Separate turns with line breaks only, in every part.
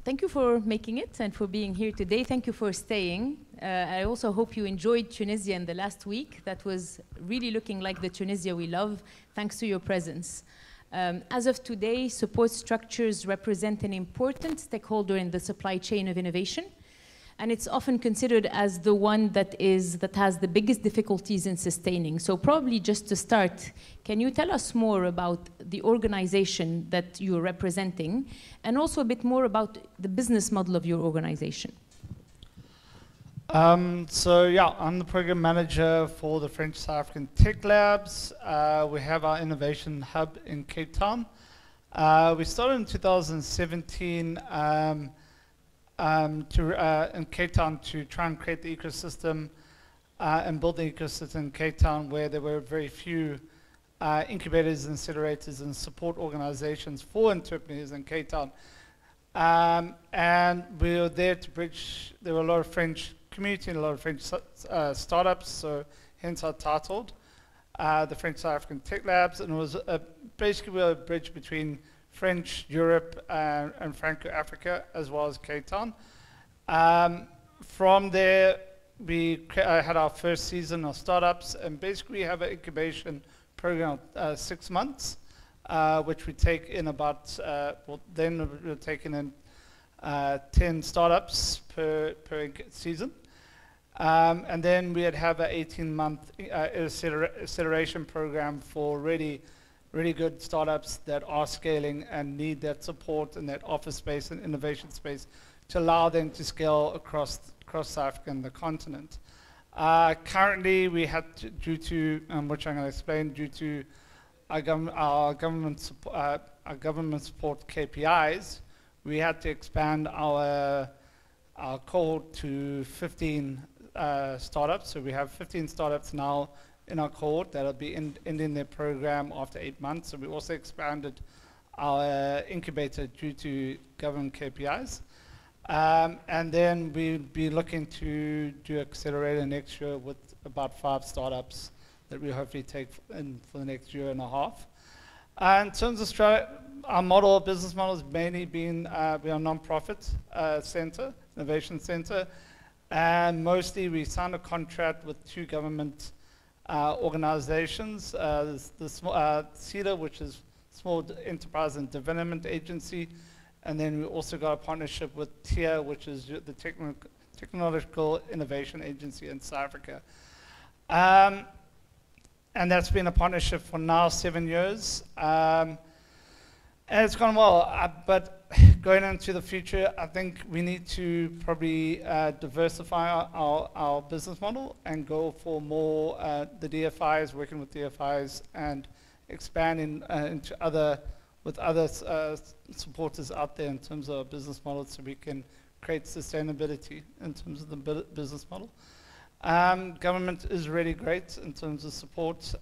thank you for making it and for being here today. Thank you for staying. I also hope you enjoyed Tunisia in the last week. That was really looking like the Tunisia we love, thanks to your presence. As of today, support structures represent an important stakeholder in the supply chain of innovation, and it's often considered as the one that has the biggest difficulties in sustaining. So probably just to start, can you tell us more about the organization that you're representing, and also a bit more about the business model of your organization?
So yeah, I'm the program manager for the French South African Tech Labs. We have our innovation hub in Cape Town. We started in 2017 in Cape Town to try and create the ecosystem and build the ecosystem in Cape Town, where there were very few incubators, incinerators, and support organizations for entrepreneurs in Cape Town. And we were there to bridge. There were a lot of French community and a lot of French startups, so hence our title, the French South African Tech Labs, and it was basically a bridge between French Europe and Franco-Africa, as well as Cape Town. From there, we had our first season of startups, and basically we have an incubation program of 6 months, which we take in about, then we're taking in 10 startups per season. And then we'd have an 18-month acceleration program for really good startups that are scaling and need that support and that office space and innovation space to allow them to scale across South Africa and the continent. Currently, we had to, due to, which I'm going to explain, due to our government support KPIs, we had to expand our cohort to 15 startups. So we have 15 startups now in our cohort that will be ending their program after 8 months. So we also expanded our incubator due to government KPIs. And then we'll be looking to do accelerator next year with about 5 startups that we hopefully take in for the next year and a half. In terms of our business model has mainly been, we are a non-profit center, innovation center, and mostly we signed a contract with 2 government organizations, the CEDA, which is Small Enterprise and Development Agency, and then we also got a partnership with TIA, which is the Technological Innovation Agency in South Africa. And that's been a partnership for now 7 years. And it's gone well, but going into the future, I think we need to probably diversify our business model and go for more the DFIs, working with DFIs, and expanding into other supporters out there in terms of our business model, so we can create sustainability in terms of the business model. Government is really great in terms of support,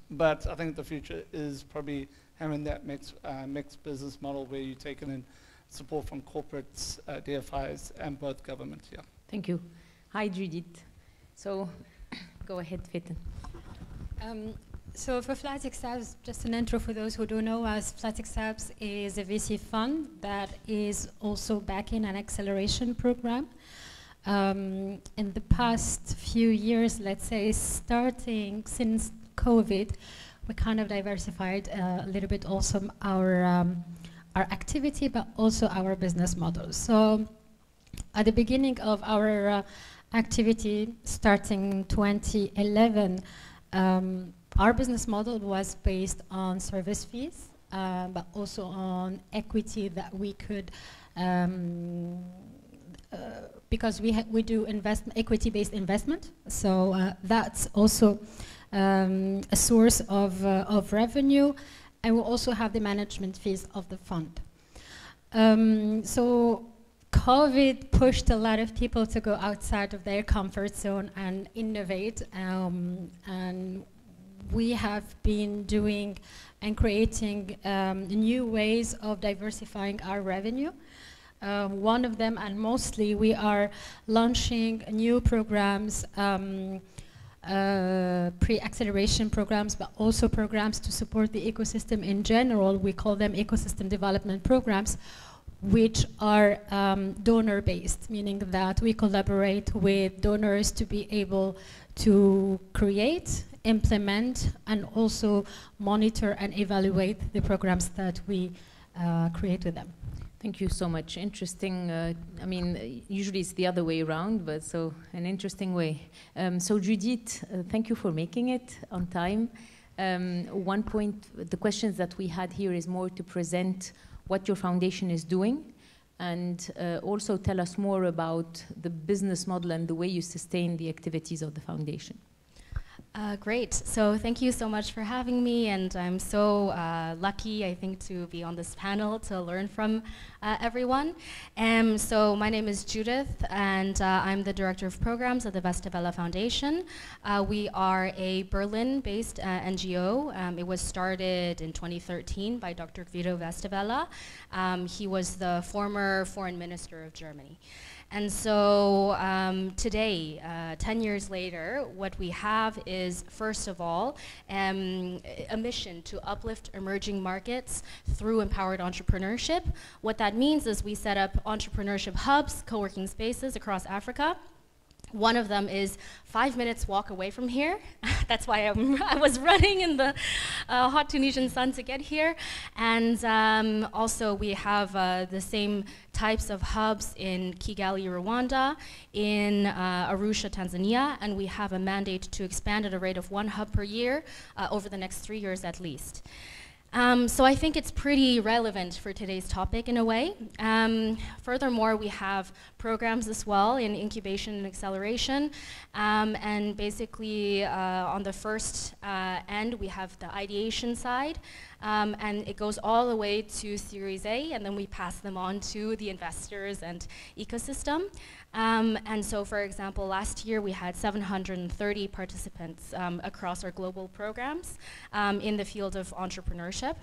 but I think the future is probably having that mixed business model where you're taking in support from corporates, DFIs, and both government. Yeah.
Thank you. Hi, Judith. So, go ahead, Feten.
So for FlatexSABS, just an intro for those who don't know us, FlatexSABS is a VC fund that is also backing an acceleration program. In the past few years, let's say, starting since COVID, we kind of diversified a little bit also our activity, but also our business model. So at the beginning of our activity, starting 2011, our business model was based on service fees, but also on equity that we could, because we do equity-based investment, so that's also a source of revenue, and we also have the management fees of the fund. So COVID pushed a lot of people to go outside of their comfort zone and innovate, and we have been doing and creating new ways of diversifying our revenue. One of them, and mostly, we are launching new programs, pre-acceleration programs, but also programs to support the ecosystem in general. We call them ecosystem development programs, which are donor-based, meaning that we collaborate with donors to be able to create, implement, and also monitor and evaluate the programs that we create with them.
Thank you so much. Interesting. I mean, usually it's the other way around, but so an interesting way. So Judith, thank you for making it on time. One point, the questions that we had here is more to present what your foundation is doing, and also tell us more about the business model and the way you sustain the activities of the foundation.
Great. So thank you so much for having me, and I'm so lucky, I think, to be on this panel to learn from everyone. So my name is Judith, and I'm the Director of Programs at the Westerwelle Foundation. We are a Berlin-based NGO. It was started in 2013 by Dr. Guido Westerwelle. He was the former Foreign Minister of Germany. And so today, 10 years later, what we have is, first of all, a mission to uplift emerging markets through empowered entrepreneurship. What that means is we set up entrepreneurship hubs, co-working spaces across Africa. One of them is 5 minutes walk away from here. That's why I was running in the hot Tunisian sun to get here. And also we have the same types of hubs in Kigali, Rwanda, in Arusha, Tanzania, and we have a mandate to expand at a rate of 1 hub per year over the next 3 years at least. So I think it's pretty relevant for today's topic in a way. Furthermore, we have programs as well in incubation and acceleration. And basically, on the first end, we have the ideation side. And it goes all the way to Series A, and then we pass them on to the investors and ecosystem. And so, for example, last year we had 730 participants across our global programs in the field of entrepreneurship.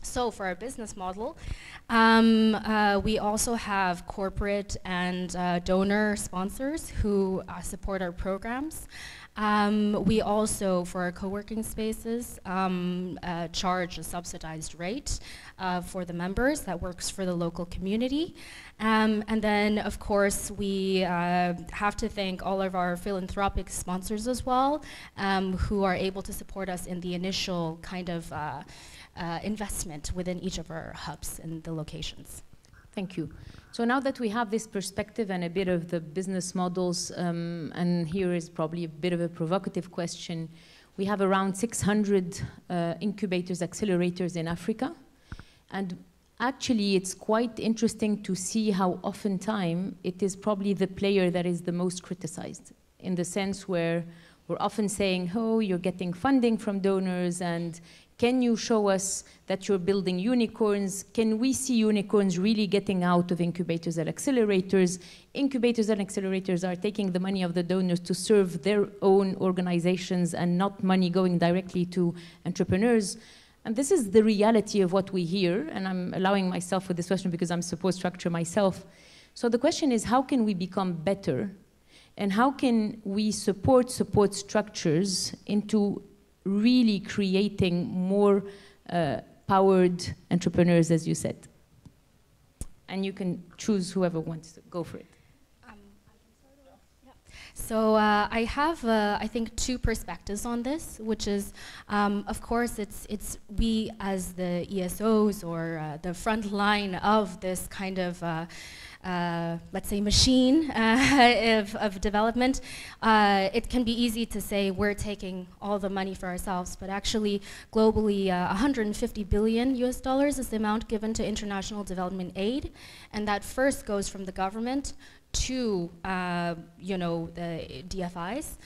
So for our business model, we also have corporate and donor sponsors who support our programs. We also, for our co-working spaces, charge a subsidized rate for the members that works for the local community. And then, of course, we have to thank all of our philanthropic sponsors as well, who are able to support us in the initial kind of investment within each of our hubs and the locations.
Thank you. So now that we have this perspective and a bit of the business models, and here is probably a bit of a provocative question, we have around 600 incubators, accelerators in Africa. And actually, it's quite interesting to see how oftentimes it is probably the player that is the most criticized, in the sense where we're often saying, oh, you're getting funding from donors, and can you show us that you're building unicorns? Can we see unicorns really getting out of incubators and accelerators? Incubators and accelerators are taking the money of the donors to serve their own organizations and not money going directly to entrepreneurs. And this is the reality of what we hear, and I'm allowing myself for this question because I'm support structure myself. So the question is, how can we become better? And how can we support structures into really creating more powered entrepreneurs, as you said? And you can choose whoever wants to go for it.
So I have, I think, 2 perspectives on this, which is, of course, it's we as the ESOs or the front line of this kind of let's say, machine of development. It can be easy to say we're taking all the money for ourselves, but actually, globally, $150 billion is the amount given to international development aid, and that first goes from the government to, you know, the DFIs.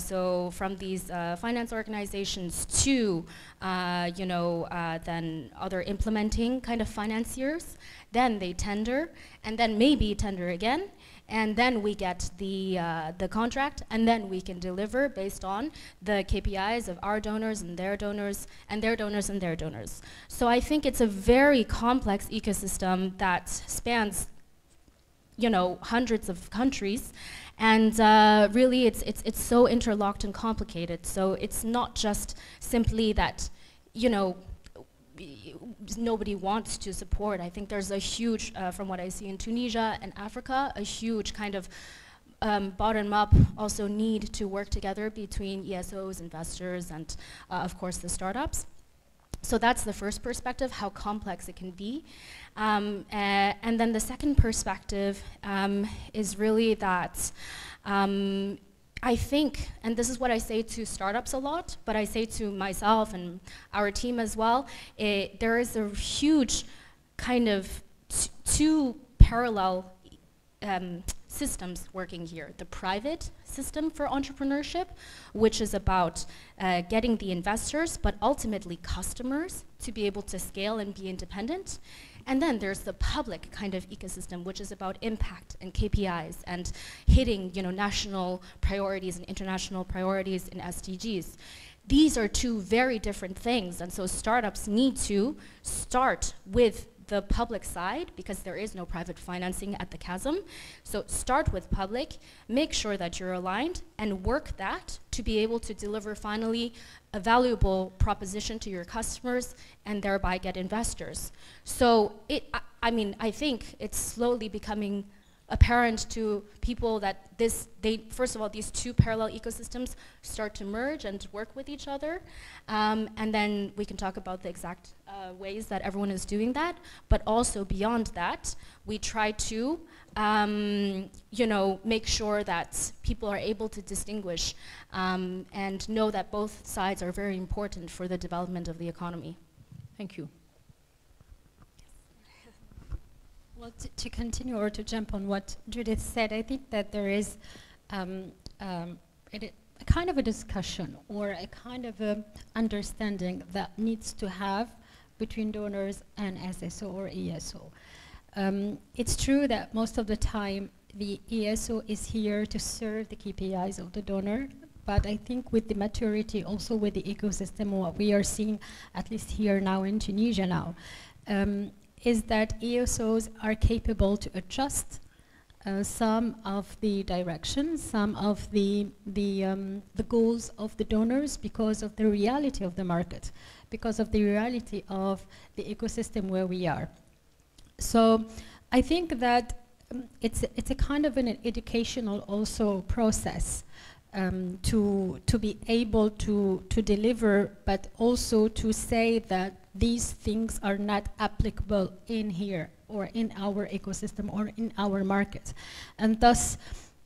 So from these finance organizations to, you know, then other implementing kind of financiers, then they tender, and then maybe tender again, and then we get the contract, and then we can deliver based on the KPIs of our donors and their donors and their donors and their donors. So I think it's a very complex ecosystem that spans, you know, hundreds of countries, and really it's so interlocked and complicated. So it's not just simply that, you know, nobody wants to support. I think there's a huge, from what I see in Tunisia and Africa, a huge kind of bottom-up also need to work together between ESOs, investors, and of course the startups. So that's the first perspective, how complex it can be. And then the second perspective is really that I think, and this is what I say to startups a lot, but I say to myself and our team as well, there is a huge kind of two parallel systems working here. The private system for entrepreneurship, which is about getting the investors, but ultimately customers, to be able to scale and be independent. And then there's the public kind of ecosystem, which is about impact and KPIs and hitting, you know, national priorities and international priorities in SDGs. These are two very different things, and so startups need to start with the public side, because there is no private financing at the chasm. So start with public, make sure that you're aligned, and work that to be able to deliver finally a valuable proposition to your customers and thereby get investors. So I mean, I think it's slowly becoming apparent to people that first of all, these two parallel ecosystems start to merge and work with each other. And then we can talk about the exact ways that everyone is doing that. But also beyond that, we try to you know, make sure that people are able to distinguish and know that both sides are very important for the development of the economy.
Thank you.
Well, to continue or to jump on what Judith said, I think that there is a kind of a discussion or a kind of a understanding that needs to have between donors and SSO or ESO. It's true that most of the time the ESO is here to serve the KPIs of the donor, but I think with the maturity, also with the ecosystem, what we are seeing, at least here now in Tunisia now, is that ESOs are capable to adjust some of the directions, some of the goals of the donors because of the reality of the market, because of the reality of the ecosystem where we are. So I think that it's a kind of an educational also process to be able to deliver, but also to say that these things are not applicable in here or in our ecosystem or in our market, and thus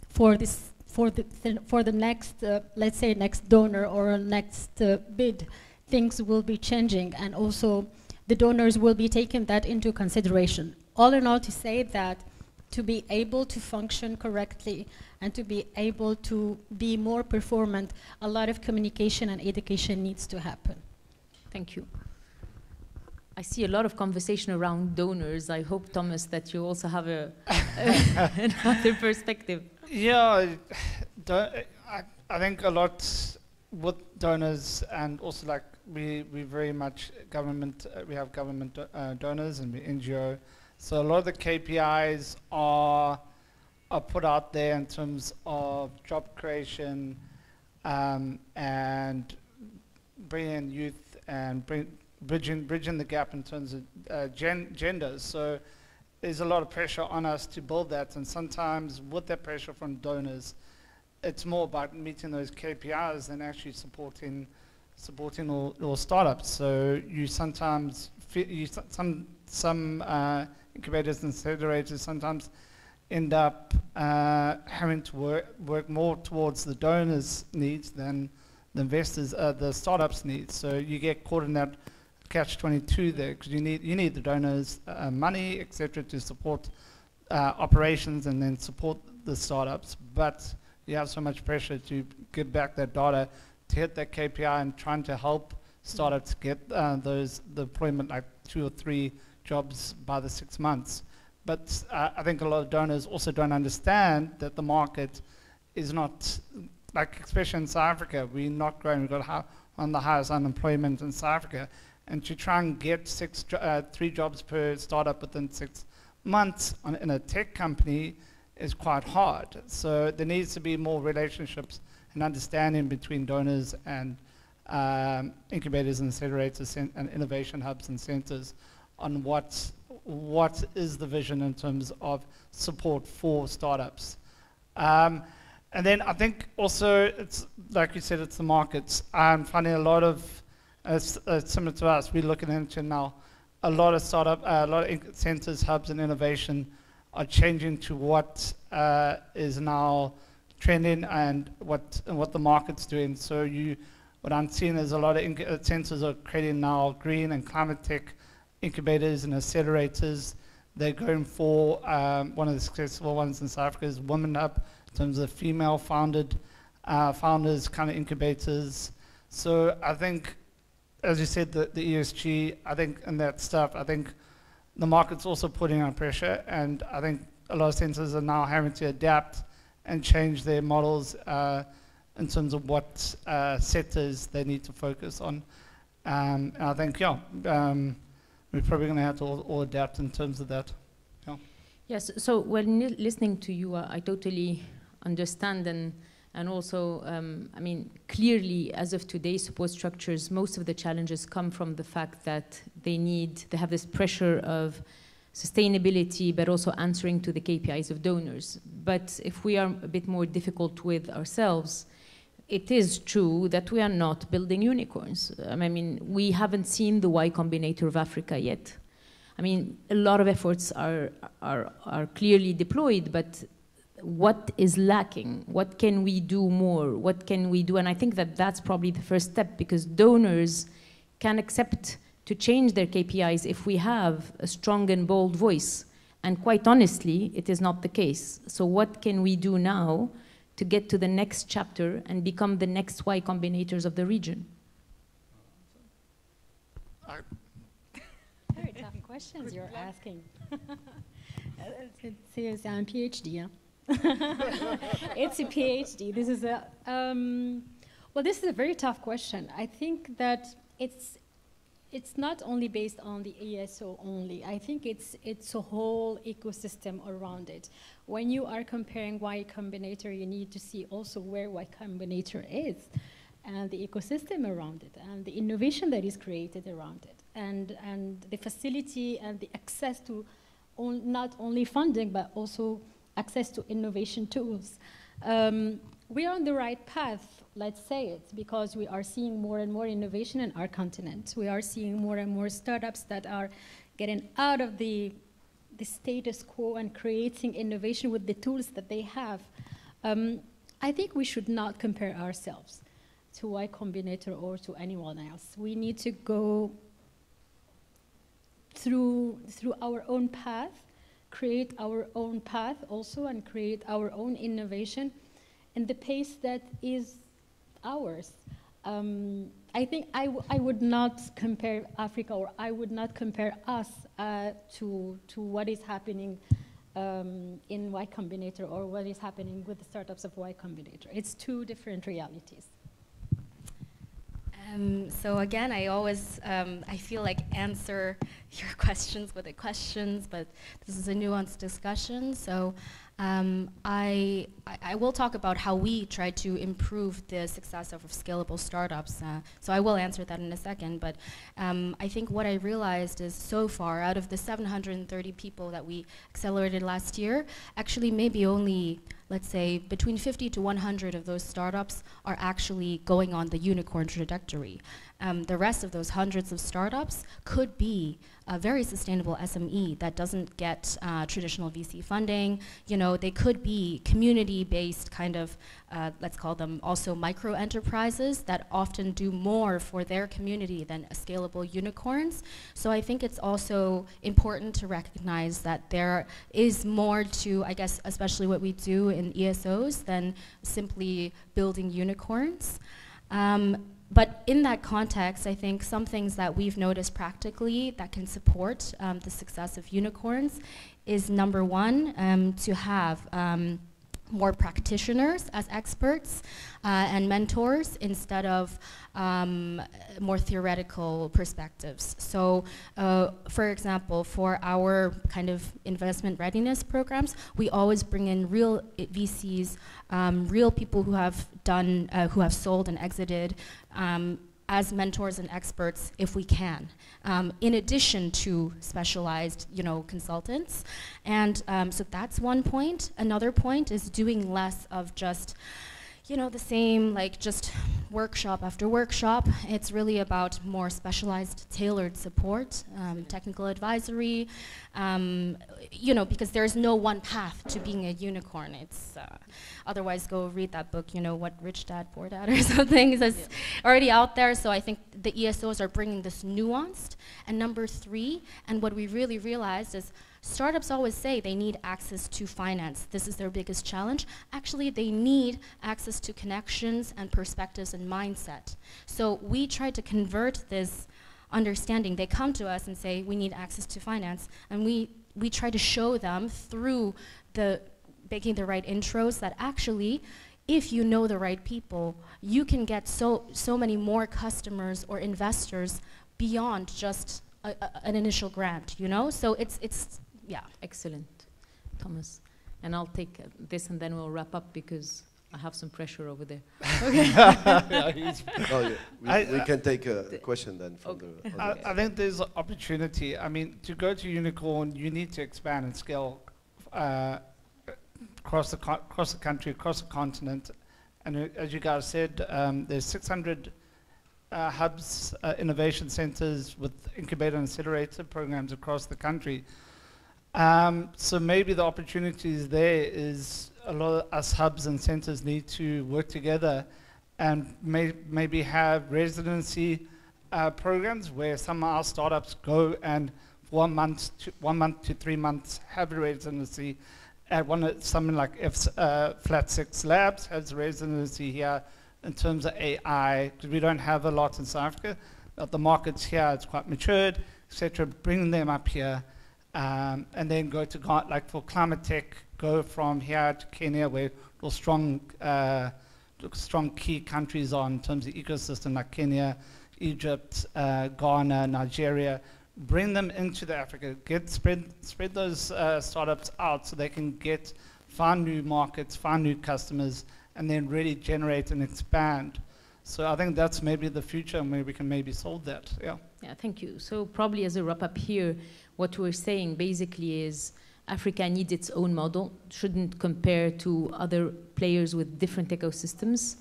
for the next let's say next donor or next bid, things will be changing, and also the donors will be taking that into consideration. All in all, to say that to be able to function correctly and to be able to be more performant, a lot of communication and education needs to happen.
Thank you. I see a lot of conversation around donors. I hope, Thomas, that you also have another perspective.
Yeah, I think a lot with donors, and also like we very much government, we have government donors and we NGO. So a lot of the KPIs are put out there in terms of job creation and bringing in youth and bridging the gap in terms of genders. So there's a lot of pressure on us to build that, and sometimes with that pressure from donors, it's more about meeting those KPIs than actually supporting all startups. So you sometimes some incubators and accelerators sometimes end up having to work more towards the donors' needs than the investors, the startups' needs. So you get caught in that catch-22 there, because you need the donors' money, etc., to support operations and then support the startups. But you have so much pressure to get back that data to hit that KPI and trying to help startups get the employment, like 2 or 3 jobs by the 6 months. But I think a lot of donors also don't understand that the market is not, like especially in South Africa, we're not growing. We've got one of the highest unemployment in South Africa. And to try and get 3 jobs per startup within 6 months in a tech company is quite hard. So there needs to be more relationships and understanding between donors and incubators and accelerators and innovation hubs and centers on what is the vision in terms of support for startups. And then I think also, it's like you said, it's the markets. I'm finding a lot of, similar to us, we're looking into now, a lot of centers, hubs, and innovation are changing to what is now trending and what the market's doing. So what I'm seeing is a lot of centers are creating now green and climate tech incubators and accelerators. They're going for one of the successful ones in South Africa is Women Hub, in terms of female founded founders, kind of incubators. So I think, as you said, the ESG, I think, and that stuff, I think the market's also putting on pressure, and I think a lot of centers are now having to adapt and change their models in terms of what sectors they need to focus on. And I think, we're probably going to have to all adapt in terms of that. Yeah.
Yes, so when listening to you, I totally understand, and also, I mean, clearly, as of today, support structures, most of the challenges come from the fact that they have this pressure of sustainability, but also answering to the KPIs of donors. But if we are a bit more difficult with ourselves, it is true that we are not building unicorns. I mean, we haven't seen the Y Combinator of Africa yet. I mean, a lot of efforts are clearly deployed, but what is lacking? What can we do more? What can we do? And I think that that's probably the first step, because donors can accept to change their KPIs if we have a strong and bold voice. And quite honestly, it is not the case. So what can we do now to get to the next chapter and become the next Y Combinators of the region?
Very tough questions you're asking. Seriously, I'm PhD, yeah? It's a PhD. This is a well, this is a very tough question. I think that it's not only based on the ESO only. I think it's a whole ecosystem around it. When you are comparing Y Combinator, you need to see also where Y Combinator is, and the ecosystem around it, and the innovation that is created around it, and the facility and the access to not only funding, but also access to innovation tools. We are on the right path, let's say it, because we are seeing more and more innovation in our continent. We are seeing more and more startups that are getting out of the status quo and creating innovation with the tools that they have. I think we should not compare ourselves to Y Combinator or to anyone else. We need to go through our own path, create our own path also, and create our own innovation in the pace that is ours. I think I would not compare Africa, or I would not compare us to what is happening in Y Combinator, or what is happening with the startups of Y Combinator. It's two different realities.
So again, I always, I feel like answer your questions with the questions, but this is a nuanced discussion. So I will talk about how we try to improve the success of scalable startups. So I will answer that in a second, but I think what I realized is so far, out of the 730 people that we accelerated last year, actually maybe only, let's say, between 50 to 100 of those startups are actually going on the unicorn trajectory. The rest of those hundreds of startups could be a very sustainable SME that doesn't get traditional VC funding. You know, they could be community-based kind of, let's call them also micro enterprises that often do more for their community than scalable unicorns. So I think it's also important to recognize that there is more to, I guess, especially what we do in ESOs than simply building unicorns. But in that context, I think some things that we've noticed practically that can support the success of unicorns is, number one, to have more practitioners as experts and mentors instead of more theoretical perspectives. So, for example, for our kind of investment readiness programs, we always bring in real VCs, real people who have done, who have sold and exited, as mentors and experts if we can, in addition to specialized, consultants. And so that's one point. Another point is doing less of just, the same, like just workshop after workshop. It's really about more specialized, tailored support, technical advisory, because there's no one path to being a unicorn. It's otherwise go read that book, What Rich Dad, Poor Dad or something. That's already out there. So I think the ESOs are bringing this nuanced. And number 3, and what we really realized is startups always say they need access to finance. This is their biggest challenge. Actually, they need access to connections and perspectives and mindset. So we try to convert this understanding. They come to us and say, we need access to finance. And we try to show them through making the right intros that actually, if you know the right people, you can get so many more customers or investors beyond just an initial grant, So it's yeah.
Excellent, Thomas. And I'll take this and then we'll wrap up because I have some pressure over there. Okay.
We can take a question then from the audience.
I think there's opportunity. I mean, to go to unicorn, you need to expand and scale across the country, across the continent. And as you guys said, there's 600 hubs, innovation centers with incubator and accelerator programs across the country. So maybe the opportunities there is a lot of us hubs and centers need to work together and maybe have residency programs where some of our startups go and 1 month to 3 months have a residency at something like Flat 6 Labs has a residency here in terms of AI, because we don't have a lot in South Africa, but the market's here, it's quite matured, etc. Bring them up here. And then go to, like for climate tech, go from here to Kenya, where those strong key countries are in terms of ecosystem, like Kenya, Egypt, Ghana, Nigeria. Bring them into the Africa. Spread those startups out so they can find new markets, find new customers, and then really generate and expand. So I think that's maybe the future, and maybe we can maybe solve that. Yeah.
Yeah, thank you. So probably as a wrap up here, what we're saying basically is Africa needs its own model, shouldn't compare to other players with different ecosystems.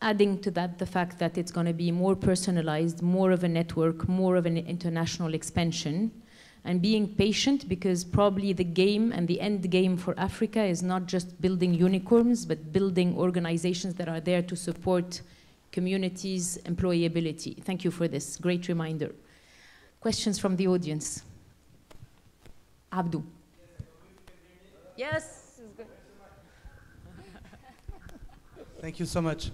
Adding to that the fact that it's going to be more personalized, more of a network, more of an international expansion, and being patient, because probably the game and the end game for Africa is not just building unicorns, but building organizations that are there to support communities' employability. Thank you for this great reminder. Questions from the audience? Abdou. Yes.
Thank you so much.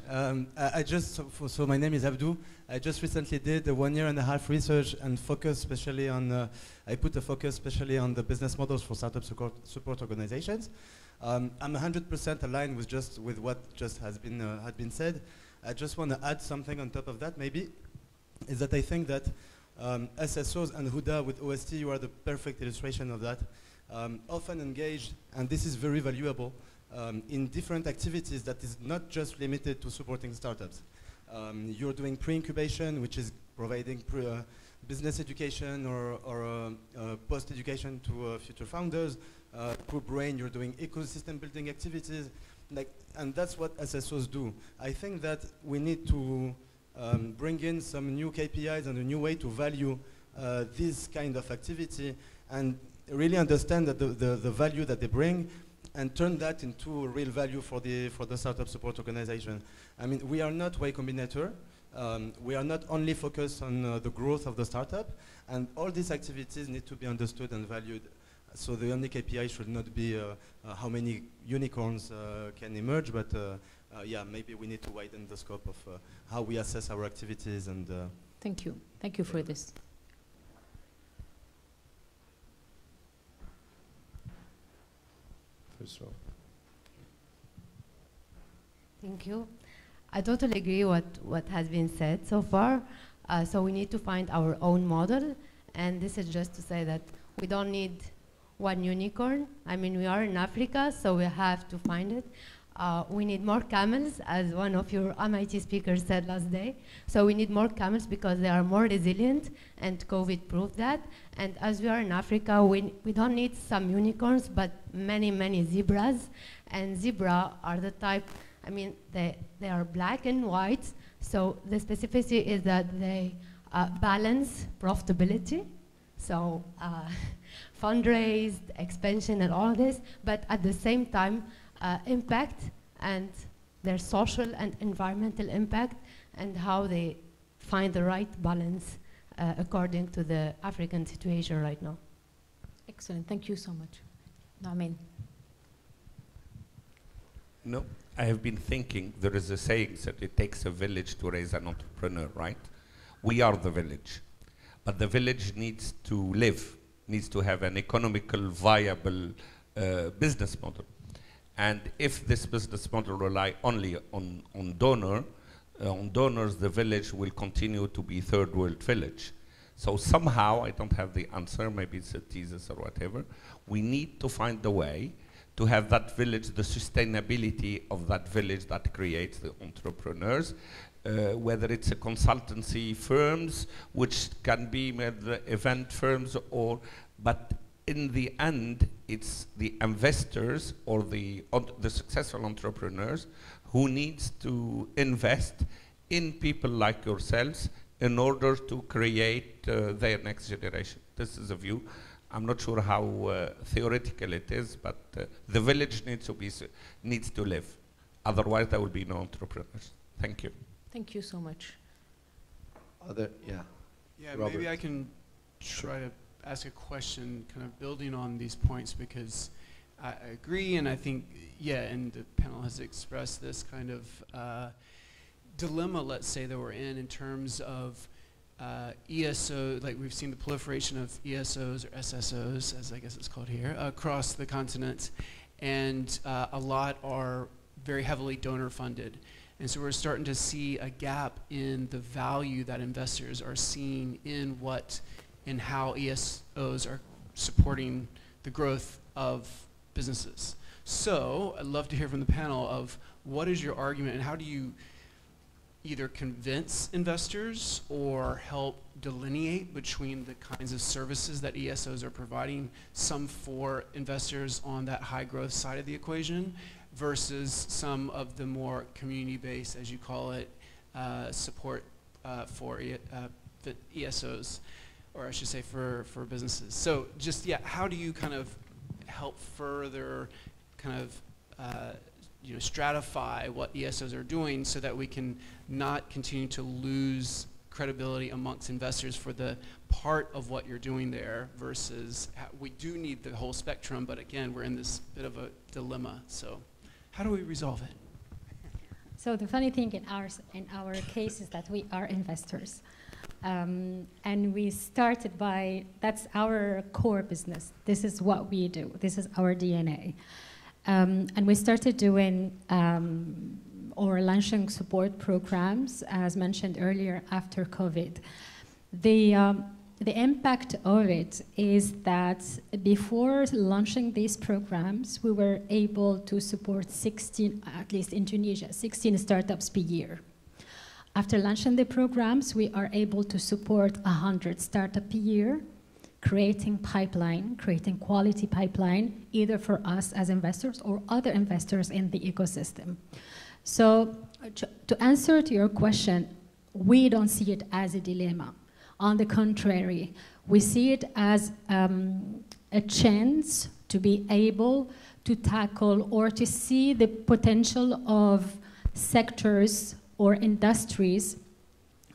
So my name is Abdou. I just recently did a 1.5 year research and focus especially on, I put a focus especially on the business models for startup support organizations. I'm 100% aligned with what just had been said. I just want to add something on top of that maybe, is that I think that SSOs and Huda with OST, you are the perfect illustration of that. Often engaged, and this is very valuable, in different activities that is not just limited to supporting startups. You're doing pre-incubation, which is providing business education or post-education to future founders. Through Brain, you're doing ecosystem building activities, and that's what SSOs do. I think that we need to bring in some new KPIs and a new way to value this kind of activity and really understand that the value that they bring and turn that into real value for the startup support organization. I mean, we are not Y Combinator. We are not only focused on the growth of the startup, and all these activities need to be understood and valued. So the only KPI should not be how many unicorns can emerge, but yeah, maybe we need to widen the scope of how we assess our activities. And
thank you. Thank you for this.
Thank you. I totally agree what has been said so far. So we need to find our own model, and this is just to say that we don't need one unicorn. I mean, we are in Africa, so we have to find it. we need more camels, as one of your MIT speakers said last day. So we need more camels because they are more resilient, and COVID proved that. And as we are in Africa, we don't need some unicorns, but many, many zebras. And zebra are the type, I mean, they are black and white. So the specificity is that they balance profitability. So fundraised, expansion, and all this, but at the same time, impact and their social and environmental impact, and how they find the right balance according to the African situation right now.
Excellent, thank you so much. Amen.
No, I have been thinking, there is a saying that it takes a village to raise an entrepreneur, right? We are the village, but the village needs to live, needs to have an economical, viable business model. And if this business model rely only on donors, the village will continue to be third world village. So somehow, I don't have the answer, maybe it's a thesis or whatever, we need to find a way to have that village, the sustainability of that village that creates the entrepreneurs, whether it's a consultancy firms, which can be event firms, but in the end, it's the investors or the successful entrepreneurs who needs to invest in people like yourselves in order to create their next generation. This is a view. I'm not sure how theoretical it is, but the village needs to live. Otherwise, there will be no entrepreneurs. Thank you.
Thank you so much.
Yeah, Robert. Maybe I can try to ask a question kind of building on these points, because I agree, and I think, and the panel has expressed this kind of dilemma, let's say, that we're in terms of ESO, like we've seen the proliferation of ESOs or SSOs, as I guess it's called here, across the continent, and a lot are very heavily donor funded. And so we're starting to see a gap in the value that investors are seeing in how ESOs are supporting the growth of businesses. So I'd love to hear from the panel of what is your argument, and how do you either convince investors or help delineate between the kinds of services that ESOs are providing, some for investors on that high growth side of the equation versus some of the more community-based, as you call it, support for the ESOs, or I should say for businesses. So just, how do you kind of help further kind of stratify what ESOs are doing so that we can not continue to lose credibility amongst investors for the part of what you're doing there versus we do need the whole spectrum, but again, we're in this bit of a dilemma. So how do we resolve it?
So the funny thing in our case is that we are investors. And we started that's our core business. This is what we do. This is our DNA. And we started doing or launching support programs, as mentioned earlier, after COVID. The impact of it is that before launching these programs, we were able to support 16, at least in Tunisia, 16 startups per year. After launching the programs, we are able to support 100 startups per year, creating quality pipeline, either for us as investors or other investors in the ecosystem. So to answer to your question, we don't see it as a dilemma. On the contrary, we see it as a chance to be able to tackle or to see the potential of sectors or industries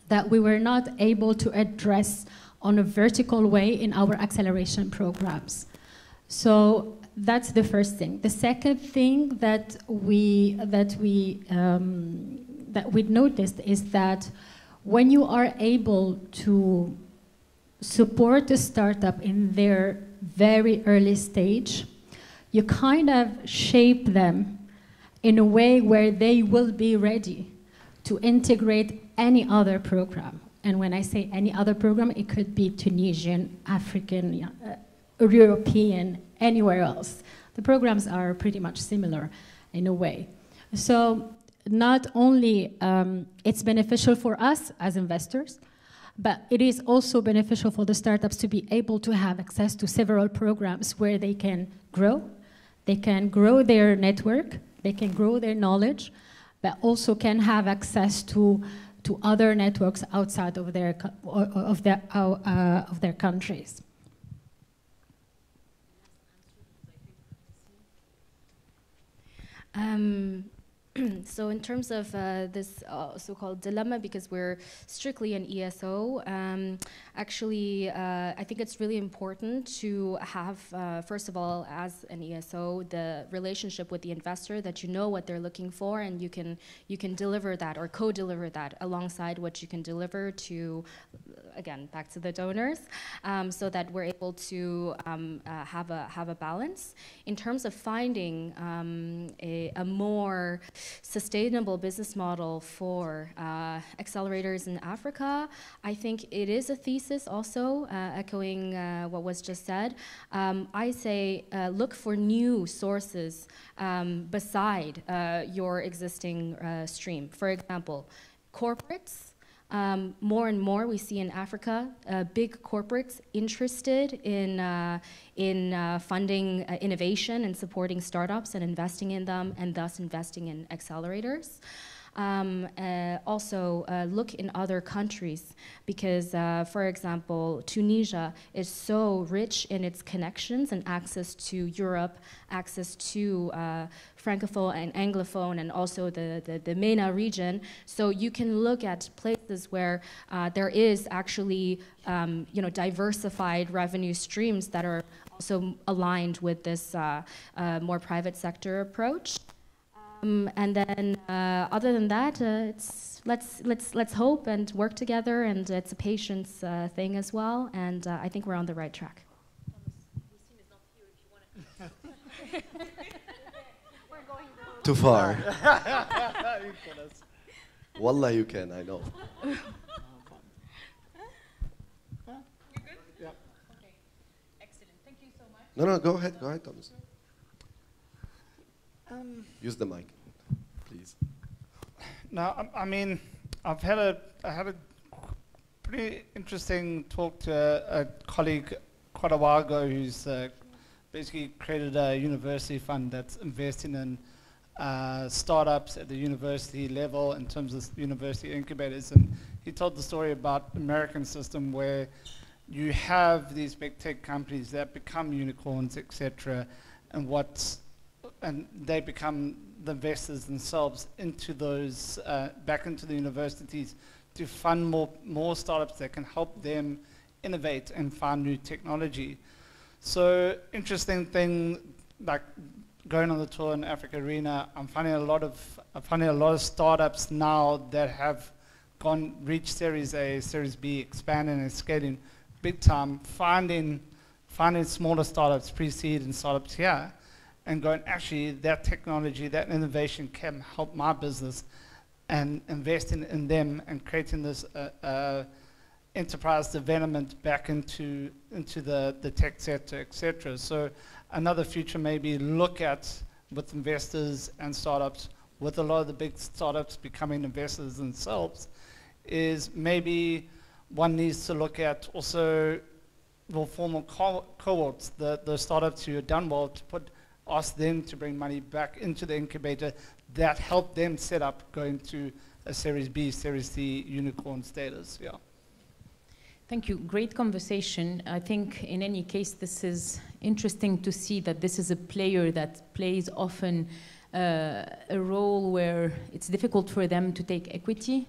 that we were not able to address on a vertical way in our acceleration programs. So that's the first thing. The second thing that we noticed is that when you are able to support a startup in their very early stage, you kind of shape them in a way where they will be ready to integrate any other program. And when I say any other program, it could be Tunisian, African, European, anywhere else. The programs are pretty much similar in a way. So not only it's beneficial for us as investors, but it is also beneficial for the startups to be able to have access to several programs where they can grow their network, they can grow their knowledge, but also can have access to other networks outside of their countries.
So in terms of this so-called dilemma, because we're strictly an ESO, actually I think it's really important to have, first of all, as an ESO, the relationship with the investor, that you know what they're looking for, and you can deliver that or co-deliver that alongside what you can deliver to, again, back to the donors, so that we're able to have a balance. In terms of finding a more sustainable business model for accelerators in Africa, I think it is a thesis also, echoing what was just said. I say look for new sources beside your existing stream. For example, corporates. More and more we see in Africa big corporates interested in funding innovation and supporting startups and investing in them, and thus investing in accelerators. Also look in other countries, because for example, Tunisia is so rich in its connections and access to Europe, access to Francophone and Anglophone, and also the MENA region. So you can look at places where there is actually diversified revenue streams that are also aligned with this more private sector approach. And then, other than that, it's let's hope and work together, and it's a patience thing as well. And I think we're on the right track.
Too far. Wallah, you can. I know.
You good?
Yeah.
Okay. Excellent. Thank you so much.
No, go ahead, Thomas. Use the mic, please.
Now, I mean, I had a pretty interesting talk to a colleague quite a while ago who's basically created a university fund that's investing in startups at the university level in terms of university incubators. And he told the story about the American system where you have these big tech companies that become unicorns, etc., and they become the investors themselves into those, back into the universities to fund more startups that can help them innovate and find new technology. So interesting thing, like going on the tour in Africa Arena, I'm finding a lot of startups now that have reached Series A, Series B, expanding and scaling big time, finding smaller startups, pre-seed and startups here, and going, actually, that technology, that innovation can help my business, and investing in them and creating this enterprise development back into the tech sector, etc. So another future maybe look at with investors and startups, with a lot of the big startups becoming investors themselves, is maybe one needs to look at also the formal cohorts, the startups who have done well, to ask them to bring money back into the incubator that help them set up going to a Series B, Series C unicorn status. Yeah.
Thank you. Great conversation. I think in any case, this is interesting to see that this is a player that plays often a role where it's difficult for them to take equity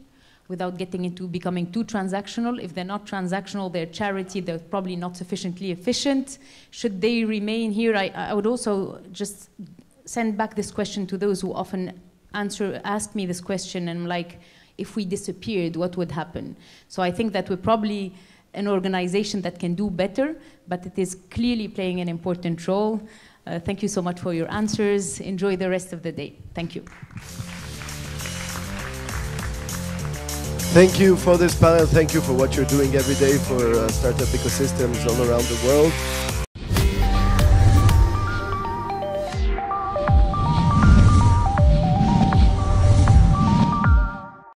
without getting into becoming too transactional. If they're not transactional, they're charity, they're probably not sufficiently efficient. Should they remain here? I would also just send back this question to those who often ask me this question, and I'm like, if we disappeared, what would happen? So I think that we're probably an organization that can do better, but it is clearly playing an important role. Thank you so much for your answers. Enjoy the rest of the day. Thank you.
Thank you for this panel. Thank you for what you're doing every day for startup ecosystems all around the world.